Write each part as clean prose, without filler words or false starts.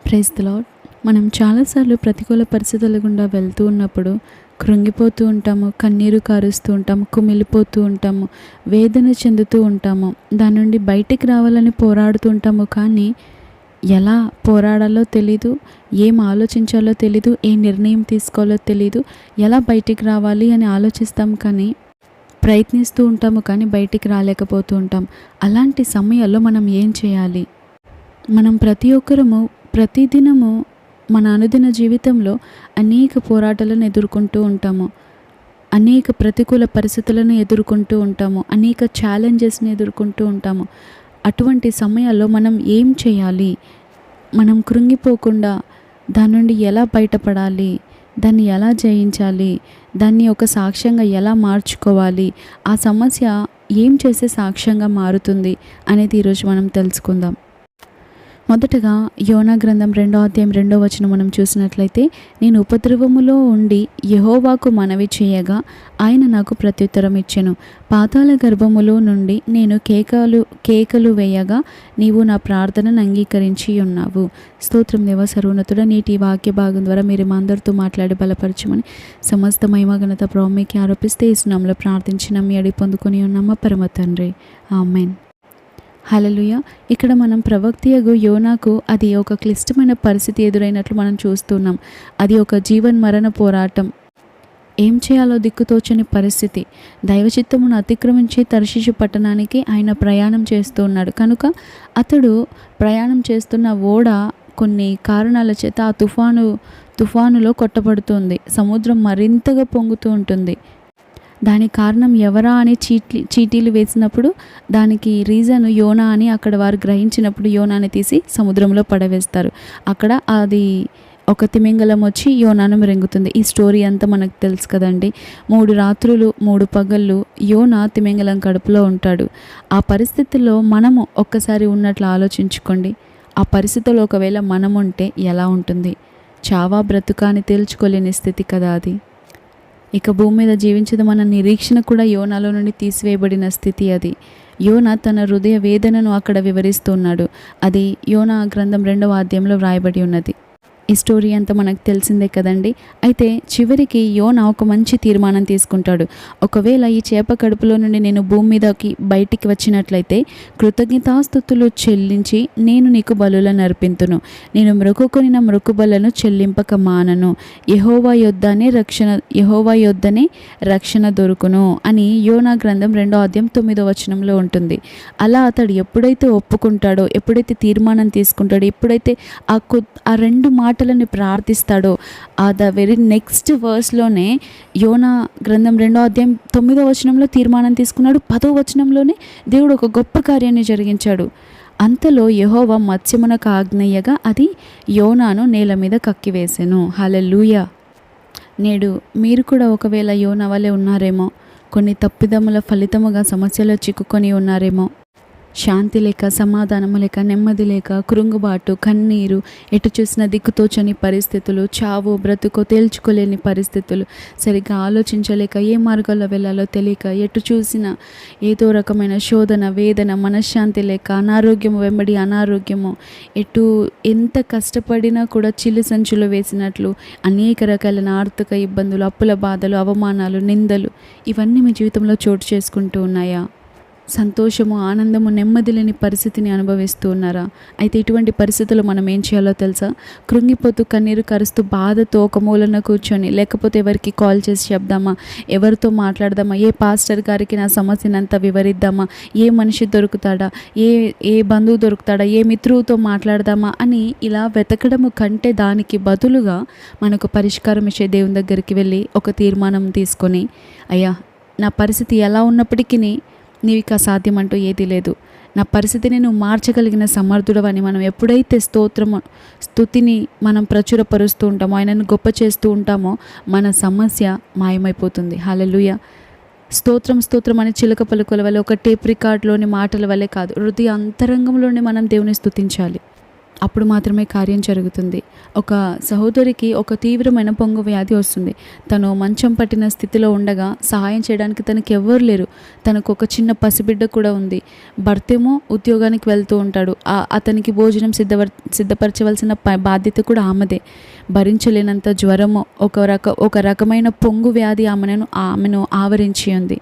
Praise the lord. మనం చాలాసార్లు ప్రతికూల పరిస్థితుల గుండా వెళ్తూ ఉన్నప్పుడు కృంగిపోతూ ఉంటాము, కన్నీరు కారుస్తూ ఉంటాము, కుమిలిపోతూ ఉంటాము, వేదన చెందుతూ ఉంటాము. దాని నుండి బయటికి రావాలని పోరాడుతూ ఉంటాము. కానీ ఎలా పోరాడాలో తెలీదు, ఏం ఆలోచించాలో తెలీదు, ఏ నిర్ణయం తీసుకోవాలో తెలీదు, ఎలా బయటికి రావాలి అని ఆలోచిస్తాం. కానీ ప్రయత్నిస్తూ ఉంటాము, కానీ బయటికి రాలేకపోతూ ఉంటాం. అలాంటి సమయాల్లో మనం ఏం చేయాలి? మనం ప్రతి ఒక్కరము ప్రతిదినము మన అనుదిన జీవితంలో అనేక పోరాటాలను ఎదుర్కొంటూ ఉంటాము, అనేక ప్రతికూల పరిస్థితులను ఎదుర్కొంటూ ఉంటాము, అనేక ఛాలెంజెస్ని ఎదుర్కొంటూ ఉంటాము. అటువంటి సమయాల్లో మనం ఏం చేయాలి? మనం కృంగిపోకుండా దాని నుండి ఎలా బయటపడాలి? దాన్ని ఎలా జయించాలి? దాన్ని ఒక సాక్ష్యంగా ఎలా మార్చుకోవాలి? ఆ సమస్య ఏం చేసే సాక్ష్యంగా మారుతుంది అనేది ఈరోజు మనం తెలుసుకుందాం. మొదటగా యోనా గ్రంథం 2వ అధ్యాయం 2వ వచనం మనం చూసినట్లయితే, నేను ఉపద్రవములో ఉండి యెహోవాకు మనవి చేయగా ఆయన నాకు ప్రత్యుత్తరం ఇచ్చెను. పాతాళ గర్భములో నుండి నేను కేకలు వేయగా నీవు నా ప్రార్థనను అంగీకరించి ఉన్నావు. స్తోత్రం దేవ సర్వోన్నతుడ. నేటి వాక్య భాగం ద్వారా మీరు మా అందరితో మాట్లాడి బలపరచమని సమస్త మహిమ ఘనత ప్రభావం మీకే ఆరోపిస్తే ఈ నామములో ప్రార్థించిన మీ అడిగి పొందుకొని ఉన్నామా పరమ తండ్రి, ఆమేన్. హల్లెలూయా. ఇక్కడ మనం ప్రవక్తయగు యోనాకు అది ఒక క్లిష్టమైన పరిస్థితి ఎదురైనట్లు మనం చూస్తున్నాం. అది ఒక జీవన్ మరణ పోరాటం. ఏం చేయాలో దిక్కుతోచని పరిస్థితి. దైవచిత్తమును అతిక్రమించి తర్షీషు పట్టణానికి ఆయన ప్రయాణం చేస్తూ ఉన్నాడు. కనుక అతడు ప్రయాణం చేస్తున్న ఓడ కొన్ని కారణాల చేత ఆ తుఫానులో కొట్టబడుతుంది. సముద్రం మరింతగా పొంగుతూ ఉంటుంది. దానికి కారణం ఎవరా అని చీటీలు వేసినప్పుడు దానికి రీజన్ యోనా అని అక్కడ వారు గ్రహించినప్పుడు యోనాని తీసి సముద్రంలో పడవేస్తారు. అక్కడ అది ఒక తిమింగలం వచ్చి యోనాను మృంగుతుంది. ఈ స్టోరీ అంతా మనకు తెలుసు కదండి. 3 రాత్రులు 3 పగళ్ళు యోనా తిమింగలం కడుపులో ఉంటాడు. ఆ పరిస్థితుల్లో మనము ఒక్కసారి ఉన్నట్లు ఆలోచించుకోండి. ఆ పరిస్థితుల్లో ఒకవేళ మనం ఉంటే ఎలా ఉంటుంది? చావా బ్రతుకా అని తేల్చుకోలేని స్థితి కదా అది. ఇక భూమి మీద జీవించదమన్న నిరీక్షణ కూడా యోనాలో నుండి తీసివేయబడిన స్థితి అది. యోనా తన హృదయ వేదనను అక్కడ వివరిస్తున్నాడు. అది యోనా గ్రంథం 2వ అధ్యాయంలో వ్రాయబడి ఉన్నది. ఈ స్టోరీ అంతా మనకు తెలిసిందే కదండి. అయితే చివరికి యోనా ఒక మంచి తీర్మానం తీసుకుంటాడు. ఒకవేళ ఈ చేప కడుపులో నుండి నేను భూమి మీదకి బయటికి వచ్చినట్లయితే కృతజ్ఞతాస్తుతులు చెల్లించి నేను నీకు బలులను అర్పింతును. నేను మొక్కుకొనిన మొక్కుబలను చెల్లింపక మానను. యెహోవా యొద్దనే రక్షణ దొరుకును అని యోనా గ్రంథం 2వ అధ్యాయం 9వ వచనంలో ఉంటుంది. అలా అతడు ఎప్పుడైతే ఒప్పుకుంటాడో, ఎప్పుడైతే తీర్మానం తీసుకుంటాడో, ఎప్పుడైతే ఆ 2 మాటలని ప్రార్థిస్తాడో, ఆ ద వెరీ నెక్స్ట్ వర్స్లోనే యోనా గ్రంథం 2వ అధ్యాయం 9వ వచనంలో తీర్మానం తీసుకున్నాడు. 10వ వచనంలోనే దేవుడు ఒక గొప్ప కార్యాన్ని జరిగించాడు. అంతలో యెహోవా మత్స్యమునకు ఆజ్ఞయ్యగా అది యోనాను నేల మీద కక్కివేసెను. హల్లెలూయా. నేడు మీరు కూడా ఒకవేళ యోనా వలె ఉన్నారేమో. కొన్ని తప్పిదముల ఫలితముగా సమస్యలో చిక్కుకొని ఉన్నారేమో. శాంతి లేక, సమాధానము లేక, నెమ్మది లేక, కృంగుబాటు, కన్నీరు, ఎటు చూసిన దిక్కుతోచని పరిస్థితులు, చావు బ్రతుకో తేల్చుకోలేని పరిస్థితులు, సరిగ్గా ఆలోచించలేక, ఏ మార్గాల్లో వెళ్ళాలో తెలియక, ఎటు చూసిన ఏదో రకమైన శోధన, వేదన, మనశ్శాంతి లేక, అనారోగ్యము వెంబడి అనారోగ్యము, ఎటు ఎంత కష్టపడినా కూడా చిల్లు సంచులు వేసినట్లు అనేక రకాలైన ఆర్థిక ఇబ్బందులు, అప్పుల బాధలు, అవమానాలు, నిందలు ఇవన్నీ మీ జీవితంలో చోటు చేసుకుంటూ ఉన్నాయా? సంతోషము, ఆనందము, నెమ్మది లేని పరిస్థితిని అనుభవిస్తూ ఉన్నారా? అయితే ఇటువంటి పరిస్థితుల్లో మనం ఏం చేయాలో తెలుసా? కృంగిపోతూ కన్నీరు కరుస్తూ బాధతో ఒక మూలన కూర్చొని, లేకపోతే ఎవరికి కాల్ చేసి చెప్దామా, ఎవరితో మాట్లాడదామా, ఏ పాస్టర్ గారికి నా సమస్యనంతా వివరిద్దామా, ఏ మనిషి దొరుకుతాడా, ఏ బంధువు దొరుకుతాడా, ఏ మిత్రువుతో మాట్లాడదామా అని ఇలా వెతకడము కంటే దానికి బదులుగా మనకు పరిష్కారం ఇచ్చే దేవుని దగ్గరికి వెళ్ళి ఒక తీర్మానం తీసుకొని, అయ్యా నా పరిస్థితి ఎలా ఉన్నప్పటికీ నీవిక అసాధ్యం అంటూ ఏదీ లేదు, నా పరిస్థితిని నువ్వు మార్చగలిగిన సమర్థుడవని మనం ఎప్పుడైతే స్తుతిని మనం ప్రచురపరుస్తూ ఉంటామో, ఆయనను గొప్ప చేస్తూ ఉంటామో, మన సమస్య మాయమైపోతుంది. హల్లెలూయా. స్తోత్రం స్తోత్రం అని చిలక పలుకుల వల్ల, ఒక టేప్ రికార్డులోని మాటల వల్లే కాదు, హృదయ అంతరంగంలోనే మనం దేవుని స్తుతించాలి. అప్పుడు మాత్రమే కార్యం జరుగుతుంది. ఒక సహోదరికి ఒక తీవ్రమైన పొంగు వ్యాధి వస్తుంది. తను మంచం పట్టిన స్థితిలో ఉండగా సహాయం చేయడానికి తనకి ఎవ్వరు లేరు. తనకు ఒక చిన్న పసిబిడ్డ కూడా ఉంది. భర్తేమో ఉద్యోగానికి వెళ్తూ ఉంటాడు. అతనికి భోజనం సిద్ధపరచవలసిన బాధ్యత కూడా ఆమెదే. భరించలేనంత జ్వరము, ఒక రకమైన పొంగు వ్యాధి ఆమెను ఆవరించి ఉంది.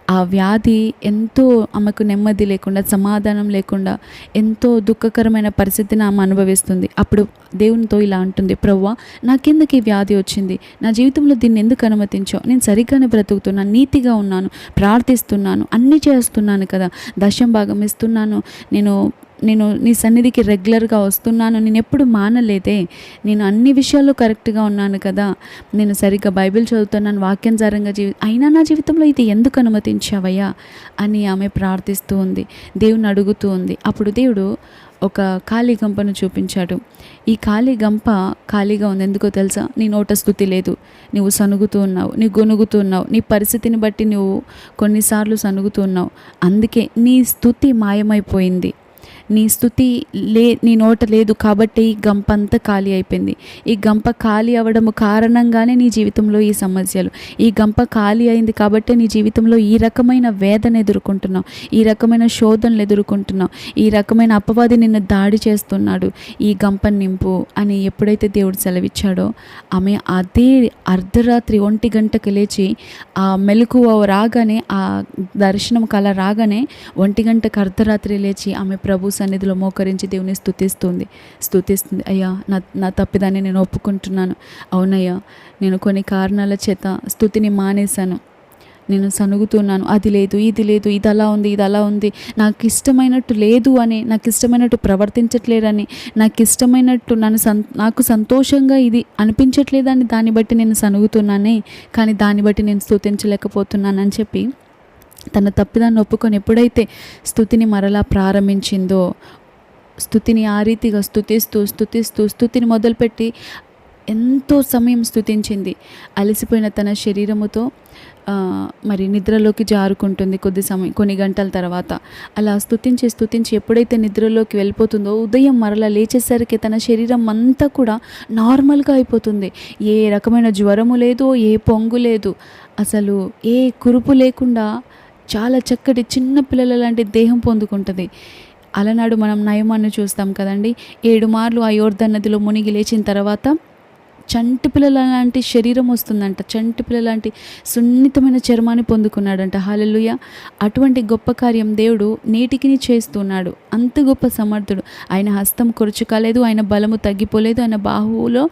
ఆ వ్యాధి ఎంతో ఆమెకు నెమ్మది లేకుండా, సమాధానం లేకుండా, ఎంతో దుఃఖకరమైన పరిస్థితిని ఆమె అనుభవిస్తుంది. అప్పుడు దేవునితో ఇలా అంటుంది, ప్రభువా, నాకెందుకు ఈ వ్యాధి వచ్చింది? నా జీవితంలో దీన్ని ఎందుకు అనుమతించావు? నేను సరిగ్గానే బ్రతుకుతున్నాను, నీతిగా ఉన్నాను, ప్రార్థిస్తున్నాను, అన్నీ చేస్తున్నాను కదా, దశం భాగం ఇస్తున్నాను, నేను నీ సన్నిధికి రెగ్యులర్గా వస్తున్నాను, నేను ఎప్పుడు మానలేదే, నేను అన్ని విషయాల్లో కరెక్ట్గా ఉన్నాను కదా, నేను సరిగ్గా బైబిల్ చదువుతున్నాను, వాక్యానుసారంగా అయినా నా జీవితంలో ఇది ఎందుకు అనుమతించావయ్యా అని ఆమె ప్రార్థిస్తూ ఉంది, దేవుని అడుగుతూ ఉంది. అప్పుడు దేవుడు ఒక ఖాళీ గంపను చూపించాడు. ఈ ఖాళీ గంప ఖాళీగా ఉంది. ఎందుకో తెలుసా? నీ నోట స్తుతి లేదు, నువ్వు సనుగుతూ ఉన్నావు, నీ గొనుగుతూ ఉన్నావు, నీ పరిస్థితిని బట్టి నువ్వు కొన్నిసార్లు సనుగుతూ ఉన్నావు, అందుకే నీ స్తుతి మాయమైపోయింది. నీ స్తుతి నీ నోట లేదు కాబట్టి ఈ గంప అంతా ఖాళీ అయిపోయింది. ఈ గంప ఖాళీ అవ్వడము కారణంగానే నీ జీవితంలో ఈ సమస్యలు. ఈ గంప ఖాళీ అయింది కాబట్టి నీ జీవితంలో ఈ రకమైన వేదన ఎదుర్కొంటున్నావు, ఈ రకమైన శోధనలు ఎదుర్కొంటున్నావు, ఈ రకమైన అపవాది నిన్ను దాడి చేస్తున్నాడు. ఈ గంప నింపు అని ఎప్పుడైతే దేవుడు సెలవిచ్చాడో, ఆమె అదే అర్ధరాత్రి 1 గంటకు లేచి, ఆ మెలకువ రాగానే, ఆ దర్శనం కల రాగానే 1 గంటకు అర్ధరాత్రి లేచి ఆమె ప్రభు సన్నిధిలో మోకరించి దేవుని స్తుతిస్తుంది. అయ్యా, నా తప్పిదాన్ని నేను ఒప్పుకుంటున్నాను. అవునయ్యా, నేను కొన్ని కారణాల చేత స్తుతిని మానేశాను, నేను సనుగుతున్నాను, అది లేదు, ఇది లేదు, ఇది అలా ఉంది, నాకు ఇష్టమైనట్టు లేదు అని, నాకు ఇష్టమైనట్టు ప్రవర్తించట్లేదని, నాకు ఇష్టమైనట్టు నాకు సంతోషంగా ఇది అనిపించట్లేదని దాన్ని బట్టి నేను సనుగుతున్నానే, కానీ దాన్ని బట్టి నేను స్తుతించలేకపోతున్నానని చెప్పి తన తప్పిదాన్ని ఒప్పుకొని ఎప్పుడైతే స్తుతిని మరలా ప్రారంభించిందో, స్తుతిని ఆ రీతిగా స్తుతిని మొదలుపెట్టి ఎంతో సమయం స్తుతించింది. అలసిపోయిన తన శరీరముతో మరి నిద్రలోకి జారుకుంటుంది కొన్ని గంటల తర్వాత. అలా స్తుతించి ఎప్పుడైతే నిద్రలోకి వెళ్ళిపోతుందో, ఉదయం మరలా లేచేసరికి తన శరీరం అంతా కూడా నార్మల్గా అయిపోతుంది. ఏ రకమైన జ్వరము లేదు, ఏ పొంగు లేదు, అసలు ఏ కురుపు లేకుండా చాలా చక్కటి చిన్న పిల్లల లాంటి దేహం పొందుకుంటుంది. అలనాడు మనం నయమాన్ని చూస్తాం కదండి. 7 మార్లు ఆ యోర్దాను నదిలో మునిగి లేచిన తర్వాత చంటి పిల్లల లాంటి శరీరం వస్తుందంట, చంటి పిల్లల లాంటి సున్నితమైన చర్మాన్ని పొందుకున్నాడంట. హల్లెలూయా! అటువంటి గొప్ప కార్యం దేవుడు నేటికి చేస్తున్నాడు. అంత గొప్ప సమర్థుడు. ఆయన హస్తం కొరుచు కాలేదు, ఆయన బలము తగ్గిపోలేదు, ఆయన బాహువులో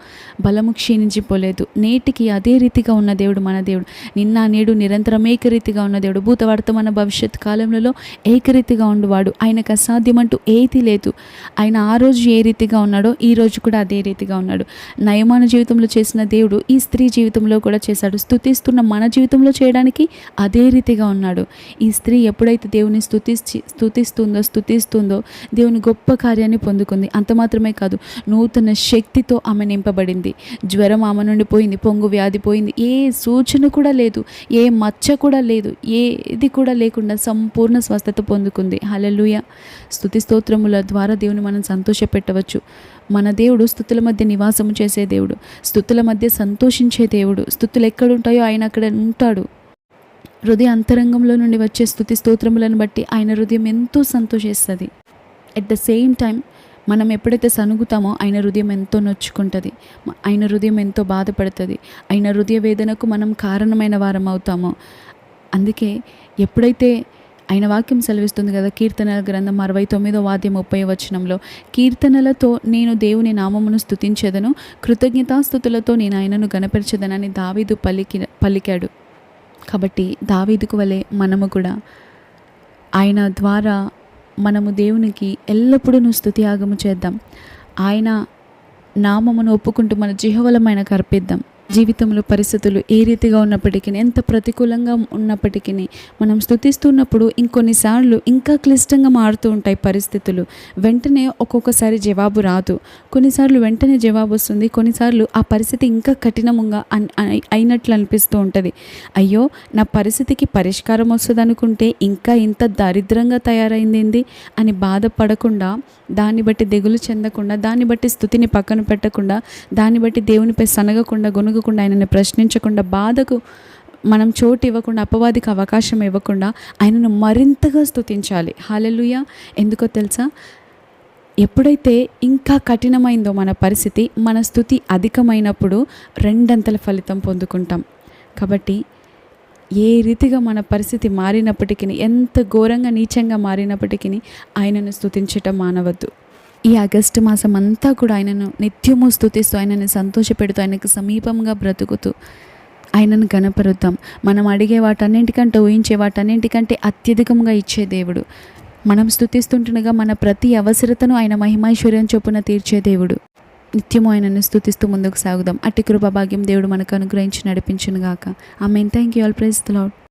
బలము క్షీణించిపోలేదు. నేటికి అదే రీతిగా ఉన్న దేవుడు మన దేవుడు. నిన్న నేడు నిరంతరం ఏకరీతిగా ఉన్న దేవుడు. భూత వర్తమాన భవిష్యత్ కాలంలో ఏకరీతిగా ఉండేవాడు. ఆయనకు అసాధ్యమంటూ ఏది లేదు. ఆయన ఆ రోజు ఏ రీతిగా ఉన్నాడో ఈ రోజు కూడా అదే రీతిగా ఉన్నాడు. నయమాను జీవితంలో చేసిన దేవుడు ఈ స్త్రీ జీవితంలో కూడా చేశాడు. స్తుతిస్తున్న మన జీవితంలో చేయడానికి అదే రీతిగా ఉన్నాడు. ఈ స్త్రీ ఎప్పుడైతే దేవుని స్తుతిస్తుందో దేవుని గొప్ప కార్యాన్ని పొందుకుంది. అంత మాత్రమే కాదు, నూతన శక్తితో ఆమె నింపబడింది. జ్వరం ఆమె నుండి పోయింది, పొంగు వ్యాధి పోయింది, ఏ సూచన కూడా లేదు, ఏ మచ్చ కూడా లేదు, ఏది కూడా లేకుండా సంపూర్ణ స్వస్థత పొందుకుంది. హల్లెలూయా! స్తుతి స్తోత్రముల ద్వారా దేవుని మనం సంతోషపెట్టవచ్చు. మన దేవుడు స్తుతుల మధ్య నివాసము చేసే దేవుడు, స్తుతుల మధ్య సంతోషించే దేవుడు. స్తుతులు ఎక్కడుంటాయో ఆయన అక్కడ ఉంటాడు. హృదయ అంతరంగంలో నుండి వచ్చే స్తుతి స్తోత్రములను బట్టి ఆయన హృదయం ఎంతో సంతోషిస్తుంది. ఎట్ ద సేమ్ టైం మనం ఎప్పుడైతే సనుగుతామో ఆయన హృదయం ఎంతో నొచ్చుకుంటుంది, ఆయన హృదయం ఎంతో బాధపడుతుంది, ఆయన హృదయ వేదనకు మనం కారణమైన వారం అవుతామో. అందుకే ఎప్పుడైతే ఆయన వాక్యం సెలవిస్తుంది కదా, కీర్తనల గ్రంథం 69:30 కీర్తనలతో నేను దేవుని నామమును స్తుతించెదను, కృతజ్ఞతాస్తుతులతో నేను ఆయనను గణపరచెదనని దావీదు పలికాడు. కాబట్టి దావీదుకు వలె మనము కూడా ఆయన ద్వారా మనము దేవునికి ఎల్లప్పుడూ స్తుతియాగము చేద్దాం. ఆయన నామమును ఒప్పుకుంటూ మన జిహ్వలమైన కర్పిద్దాం. జీవితంలో పరిస్థితులు ఏ రీతిగా ఉన్నప్పటికీ, ఎంత ప్రతికూలంగా ఉన్నప్పటికీ మనం స్తుతిస్తున్నప్పుడు ఇంకొన్నిసార్లు ఇంకా క్లిష్టంగా మారుతూ ఉంటాయి పరిస్థితులు. వెంటనే ఒక్కొక్కసారి జవాబు రాదు. కొన్నిసార్లు వెంటనే జవాబు వస్తుంది. కొన్నిసార్లు ఆ పరిస్థితి ఇంకా కఠినంగా అయినట్లు అనిపిస్తూ ఉంటుంది. అయ్యో, నా పరిస్థితికి పరిష్కారం వస్తుంది అనుకుంటే ఇంకా ఇంత దరిద్రంగా తయారైంది అని బాధపడకుండా, దాన్ని బట్టి దిగులు చెందకుండా, దాన్ని బట్టి స్తుతిని పక్కన పెట్టకుండా, దాన్ని బట్టి దేవునిపై సనగకుండా గొనుగకుండా, ఆయనని ప్రశ్నించకుండా, బాధకు మనం చోటు ఇవ్వకుండా, అపవాదికి అవకాశం ఇవ్వకుండా ఆయనను మరింతగా స్తుతించాలి. హల్లెలూయా. ఎందుకో తెలుసా? ఎప్పుడైతే ఇంకా కఠినమైందో మన పరిస్థితి, మన స్తుతి అధికమైనప్పుడు రెండంతల ఫలితం పొందుకుంటాం. కాబట్టి ఏ రీతిగా మన పరిస్థితి మారినప్పటికీ, ఎంత ఘోరంగా నీచంగా మారినప్పటికీ ఆయనను స్తుతించటం మానవద్దు. ఈ ఆగస్టు మాసం అంతా కూడా ఆయనను నిత్యము స్తుతిస్తూ, ఆయనను సంతోషపెడుతూ, ఆయనకు సమీపంగా బ్రతుకుతూ ఆయనను గణపరుద్దాం. మనం అడిగే వాటన్నింటికంటే, ఊహించే వాటన్నింటికంటే అత్యధికంగా ఇచ్చే దేవుడు. మనం స్తుతిస్తుండగా మన ప్రతి అవసరతను ఆయన మహిమైశ్వర్యం చొప్పున తీర్చే దేవుడు. నిత్యము ఆయనను స్తుతిస్తూ ముందుకు సాగుదాం. అట్టి కృపా భాగ్యం దేవుడు మనకు అనుగ్రహించి నడిపించును గాక. Amen. Thank you all. Praise the lord.